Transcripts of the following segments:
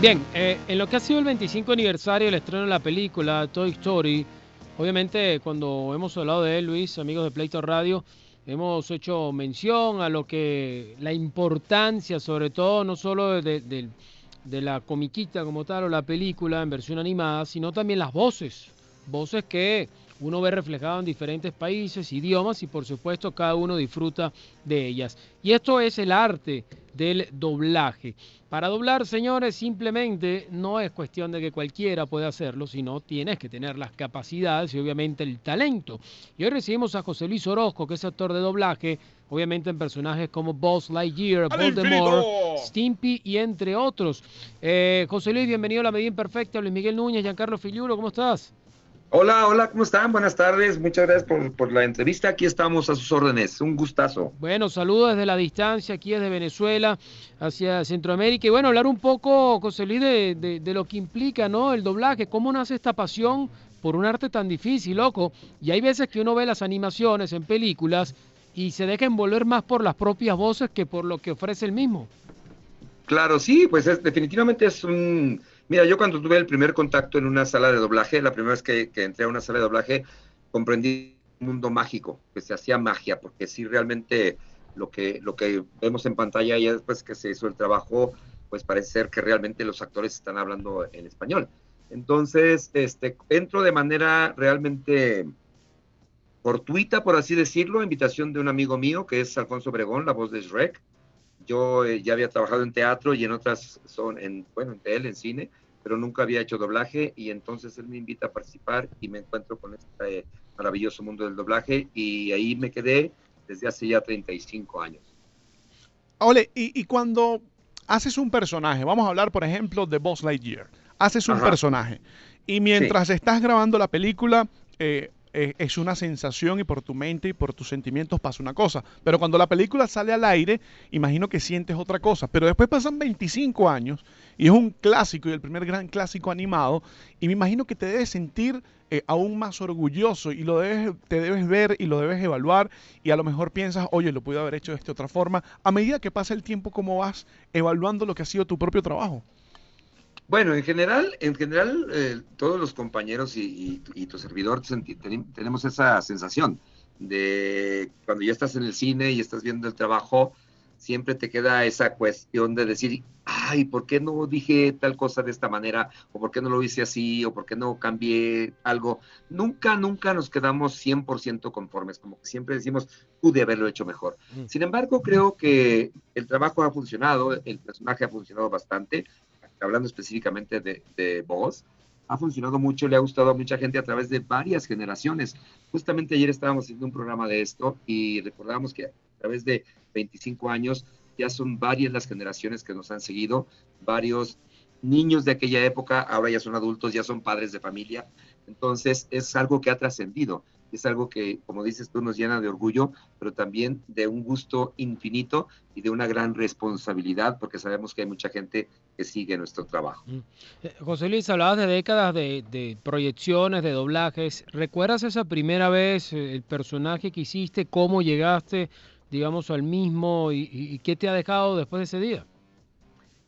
Bien, en lo que ha sido el 25 aniversario del estreno de la película Toy Story, obviamente cuando hemos hablado de él, Luis, amigos de Pleito Radio, hemos hecho mención a lo que la importancia, sobre todo, no solo de la comiquita como tal o la película en versión animada, sino también las voces, voces que uno ve reflejadas en diferentes países, idiomas y por supuesto cada uno disfruta de ellas. Y esto es el arte del doblaje. Para doblar, señores, simplemente no es cuestión de que cualquiera pueda hacerlo, sino tienes que tener las capacidades y obviamente el talento. Y hoy recibimos a José Luis Orozco, que es actor de doblaje, obviamente en personajes como Buzz Lightyear, ¡Al Voldemort, infinito! Stimpy y entre otros. José Luis, bienvenido a La Medida Imperfecta, Luis Miguel Núñez, Giancarlo Filiuro, ¿cómo estás? Hola, hola, ¿cómo están? Buenas tardes, muchas gracias por la entrevista. Aquí estamos a sus órdenes, un gustazo. Bueno, saludos desde la distancia, aquí desde Venezuela hacia Centroamérica. Y bueno, hablar un poco, José Luis, de lo que implica, ¿no? El doblaje, cómo nace esta pasión por un arte tan difícil, loco. Y hay veces que uno ve las animaciones en películas y se deja envolver más por las propias voces que por lo que ofrece el mismo. Claro, sí, pues definitivamente es un... Mira, yo cuando tuve el primer contacto en una sala de doblaje, la primera vez que entré a una sala de doblaje, comprendí un mundo mágico, que se hacía magia, porque sí realmente lo que vemos en pantalla ya después que se hizo el trabajo, pues parece ser que realmente los actores están hablando en español. Entonces, entro de manera realmente fortuita, por así decirlo, invitación de un amigo mío, que es Alfonso Obregón, la voz de Shrek. Yo ya había trabajado en teatro y en otras, bueno, en tele, en cine, pero nunca había hecho doblaje y entonces él me invita a participar y me encuentro con este maravilloso mundo del doblaje y ahí me quedé desde hace ya 35 años. Ole, y cuando haces un personaje, vamos a hablar, por ejemplo, de Buzz Lightyear. Haces un Ajá, personaje y sí. mientras estás grabando la película, es una sensación y por tu mente y por tus sentimientos pasa una cosa. Pero cuando la película sale al aire, imagino que sientes otra cosa. Pero después pasan 25 años y es un clásico y el primer gran clásico animado y me imagino que te debes sentir aún más orgulloso y te debes ver y lo debes evaluar y a lo mejor piensas, oye, lo pude haber hecho de esta otra forma. A medida que pasa el tiempo, ¿cómo vas evaluando lo que ha sido tu propio trabajo? Bueno, en general, todos los compañeros y tu servidor tenemos esa sensación de cuando ya estás en el cine y estás viendo el trabajo, siempre te queda esa cuestión de decir, ay, ¿por qué no dije tal cosa de esta manera? ¿O por qué no lo hice así? ¿O por qué no cambié algo? Nunca, nunca nos quedamos 100% conformes, como que siempre decimos, pude haberlo hecho mejor. Mm. Sin embargo, creo que el trabajo ha funcionado, el personaje ha funcionado bastante hablando específicamente de voz, ha funcionado mucho, le ha gustado a mucha gente a través de varias generaciones. Justamente ayer estábamos haciendo un programa de esto y recordamos que a través de 25 años ya son varias las generaciones que nos han seguido, varios niños de aquella época, ahora ya son adultos, ya son padres de familia. Entonces es algo que ha trascendido, es algo que, como dices tú, nos llena de orgullo, pero también de un gusto infinito y de una gran responsabilidad, porque sabemos que hay mucha gente que sigue nuestro trabajo. Mm. José Luis, hablabas de décadas de proyecciones, de doblajes. ¿Recuerdas esa primera vez, el personaje que hiciste, cómo llegaste, digamos, al mismo y qué te ha dejado después de ese día?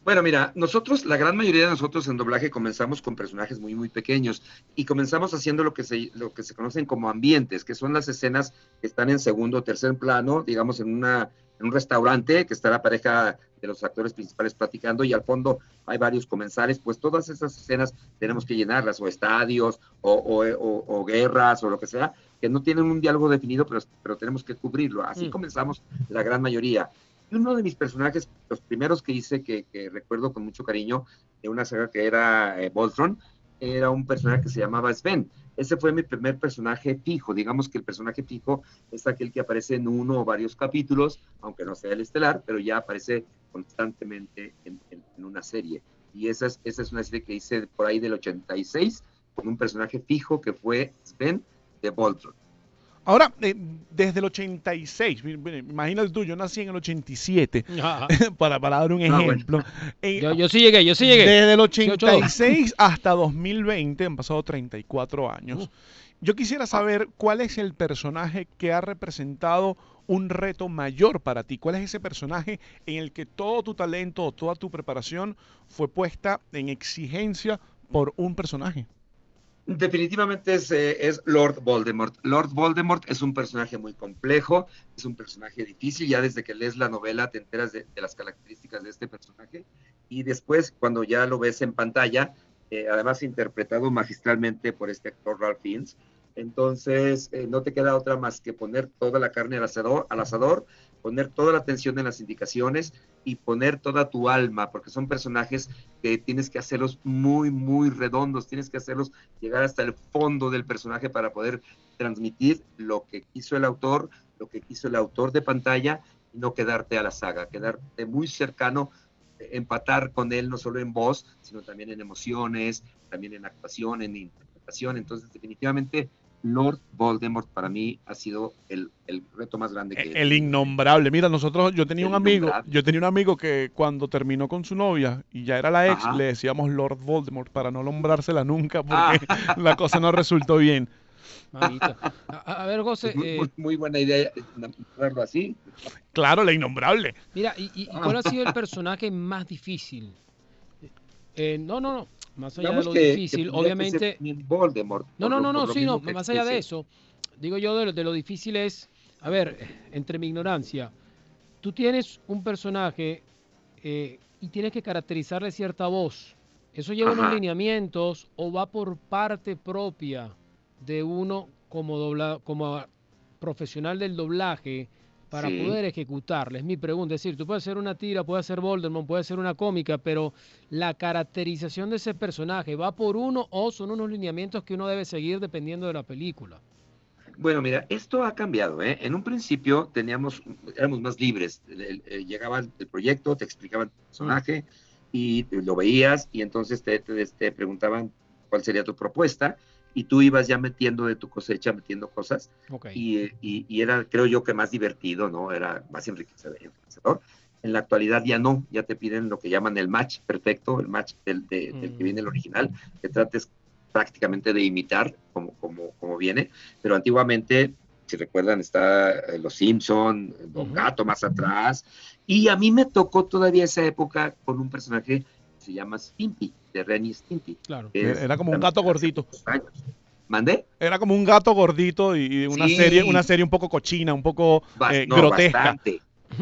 Bueno, mira, nosotros, la gran mayoría de nosotros en doblaje comenzamos con personajes muy, muy pequeños y comenzamos haciendo lo que se conocen como ambientes, que son las escenas que están en segundo o tercer plano, digamos, en un restaurante que está la pareja de los actores principales platicando y al fondo hay varios comensales, pues todas esas escenas tenemos que llenarlas, o estadios, o guerras, o lo que sea, que no tienen un diálogo definido, pero tenemos que cubrirlo. Así Mm. comenzamos la gran mayoría. Y uno de mis personajes, los primeros que hice, que recuerdo con mucho cariño, de una saga que era Voltron, era un personaje que se llamaba Sven. Ese fue mi primer personaje fijo. Digamos que el personaje fijo es aquel que aparece en uno o varios capítulos, aunque no sea el estelar, pero ya aparece constantemente en una serie. Y esa es una serie que hice por ahí del 86, con un personaje fijo que fue Sven de Voltron. Ahora, desde el 86, imagínate tú, yo nací en el 87, Ajá. para dar un Ah, bueno. ejemplo. Eh, Yo sí llegué, yo sí llegué. Desde el Sí, 82. 86 hasta 2020, han pasado 34 años. Yo quisiera saber cuál es el personaje que ha representado un reto mayor para ti? ¿Cuál es ese personaje en el que todo tu talento o toda tu preparación fue puesta en exigencia por un personaje? Definitivamente es Lord Voldemort. Lord Voldemort es un personaje muy complejo, es un personaje difícil, ya desde que lees la novela te enteras de las características de este personaje y después cuando ya lo ves en pantalla, además interpretado magistralmente por este actor Ralph Fiennes, entonces no te queda otra más que poner toda la carne al asador, poner toda la atención en las indicaciones y poner toda tu alma, porque son personajes que tienes que hacerlos muy, muy redondos, tienes que hacerlos llegar hasta el fondo del personaje para poder transmitir lo que quiso el autor, lo que quiso el autor de pantalla y no quedarte a la saga, quedarte muy cercano, empatar con él no solo en voz, sino también en emociones, también en actuación, en interpretación. Entonces, definitivamente, Lord Voldemort para mí ha sido el reto más grande que he El tenido. innombrable. Mira, yo tenía El un amigo, innombrable. yo tenía un amigo que cuando terminó con su novia y ya era la ex, Ajá. le decíamos Lord Voldemort para no nombrársela nunca Ah, porque la cosa no resultó bien. Mamita. A ver, José, pues muy buena idea verlo así. Claro, la innombrable. mira, ¿y cuál ha sido el personaje más difícil? No, más allá de Digamos lo que difícil, tendría que ser obviamente, también Voldemort, no, por lo sí, no, mismo que más allá de expuse. eso, digo yo de lo difícil es, a ver, entre mi ignorancia, tú tienes un personaje y tienes que caracterizarle cierta voz. ¿Eso lleva unos Ajá, lineamientos o va por parte propia de uno como profesional del doblaje para sí. poder ejecutarle? Es mi pregunta. Es decir, tú puedes ser una tira, puedes ser Voldemort, puedes ser una cómica, pero la caracterización de ese personaje va por uno o son unos lineamientos que uno debe seguir dependiendo de la película. Bueno, mira, esto ha cambiado, ¿eh? En un principio éramos más libres. Llegaba el proyecto, te explicaban tu Mm, personaje y lo veías y entonces te preguntaban cuál sería tu propuesta y tú ibas ya metiendo de tu cosecha, metiendo cosas ok. y era, creo yo, que más divertido, ¿no? Era más enriquecedor. En la actualidad ya no, ya te piden lo que llaman el match perfecto, el match del que Mm, viene el original, que trates prácticamente de imitar como viene, pero antiguamente, si recuerdan, está Los Simpson, Don ujú, Gato más atrás, y a mí me tocó todavía esa época con un personaje que se llama Stimpy, de Ren y Stimpy, claro. que es Era como un también gato hace gordito. muchos años. ¿Mandé? Era como un gato gordito y una Sí, serie un poco cochina, un poco no, grotesca.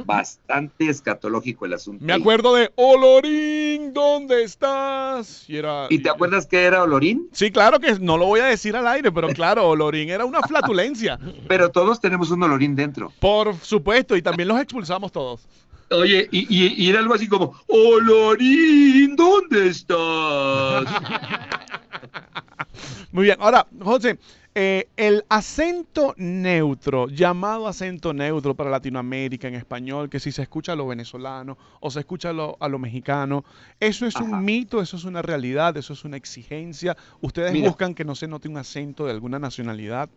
bastante escatológico el asunto Me ahí. acuerdo de Olorín, ¿dónde estás? ¿Y te acuerdas que era Olorín? Sí, claro que no lo voy a decir al aire, pero claro, Olorín era una flatulencia. Pero todos tenemos un Olorín dentro. Por supuesto, y también los expulsamos todos. Oye, y era algo así como, Olorín, ¿dónde estás? Muy bien, ahora, José, el acento neutro, llamado acento neutro para Latinoamérica en español, que si se escucha a lo venezolano o se escucha a lo mexicano, ¿eso es un Ajá. mito, eso es una realidad, eso es una exigencia? ¿Ustedes Mira, buscan que no se note un acento de alguna nacionalidad?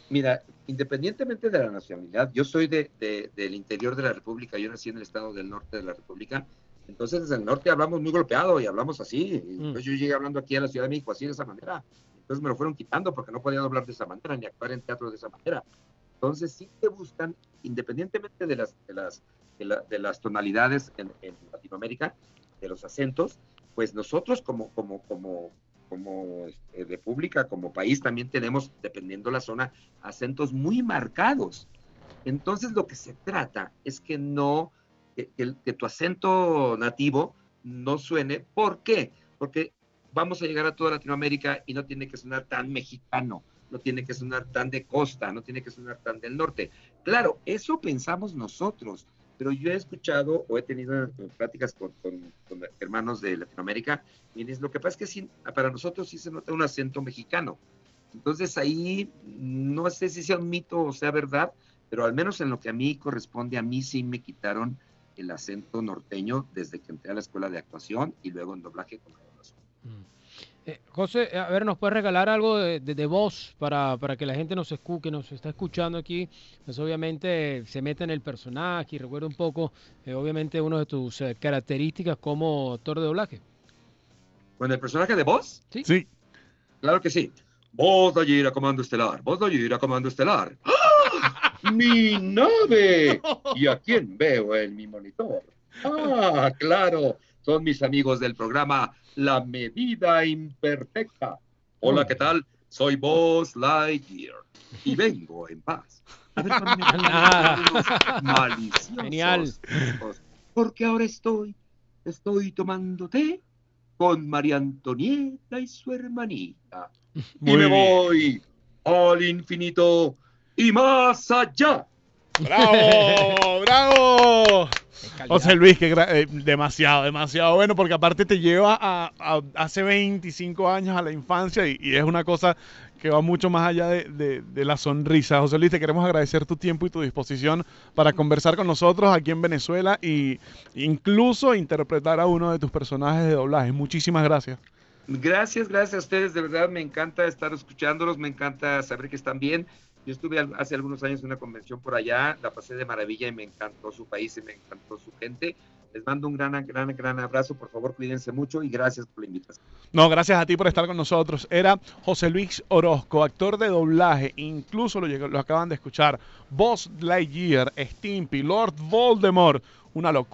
mira, independientemente de la nacionalidad, yo soy del interior de la República, yo nací en el estado del norte de la República, entonces desde el norte hablamos muy golpeado y hablamos así, y Mm, entonces yo llegué hablando aquí a la Ciudad de México así de esa manera, entonces me lo fueron quitando porque no podía hablar de esa manera ni actuar en teatro de esa manera. Entonces sí te buscan, independientemente de las tonalidades en Latinoamérica, de los acentos, pues nosotros como república, como país, también tenemos, dependiendo la zona, acentos muy marcados. Entonces lo que se trata es que no, que tu acento nativo no suene. ¿Por qué? Porque vamos a llegar a toda Latinoamérica y no tiene que sonar tan mexicano, no tiene que sonar tan de costa, no tiene que sonar tan del norte. Claro, eso pensamos nosotros, pero yo he escuchado o he tenido pláticas con hermanos de Latinoamérica y dices, lo que pasa es que sí, para nosotros sí se nota un acento mexicano. Entonces ahí no sé si sea un mito o sea verdad, pero al menos en lo que a mí corresponde, a mí sí me quitaron el acento norteño desde que entré a la escuela de actuación y luego en doblaje con grabación. mm. José, a ver, ¿nos puedes regalar algo de voz para que la gente que nos está escuchando aquí, pues obviamente se meta en el personaje y recuerde un poco, obviamente, una de tus características como actor de doblaje? Bueno, el personaje de voz, ¿Sí? Sí. claro que sí. Voz de Comando Estelar, voz de Comando Estelar. ¡Mi nave! ¿Y a quién veo en mi monitor? Ah, claro, son mis amigos del programa La Medida Imperfecta. Hola, ¿qué tal? Soy Buzz Lightyear y vengo en paz. A ver, cuando me Nada. unos maliciosos Genial. tipos, porque ahora estoy tomando té con María Antonieta y su hermanita. Y Muy me bien. voy al infinito y más allá. ¡Bravo! ¡Bravo! Qué calidad. José Luis, que demasiado, demasiado bueno, porque aparte te lleva a hace 25 años a la infancia y es una cosa que va mucho más allá de la sonrisa. José Luis, te queremos agradecer tu tiempo y tu disposición para conversar con nosotros aquí en Venezuela e incluso interpretar a uno de tus personajes de doblaje. Muchísimas gracias. Gracias a ustedes, de verdad me encanta estar escuchándolos, me encanta saber que están bien. Yo estuve hace algunos años en una convención por allá, la pasé de maravilla y me encantó su país y me encantó su gente. Les mando un gran abrazo, por favor cuídense mucho y gracias por la invitación. No, gracias a ti por estar con nosotros. Era José Luis Orozco, actor de doblaje, incluso lo acaban de escuchar. Buzz Lightyear, Stimpy, Lord Voldemort, una locura.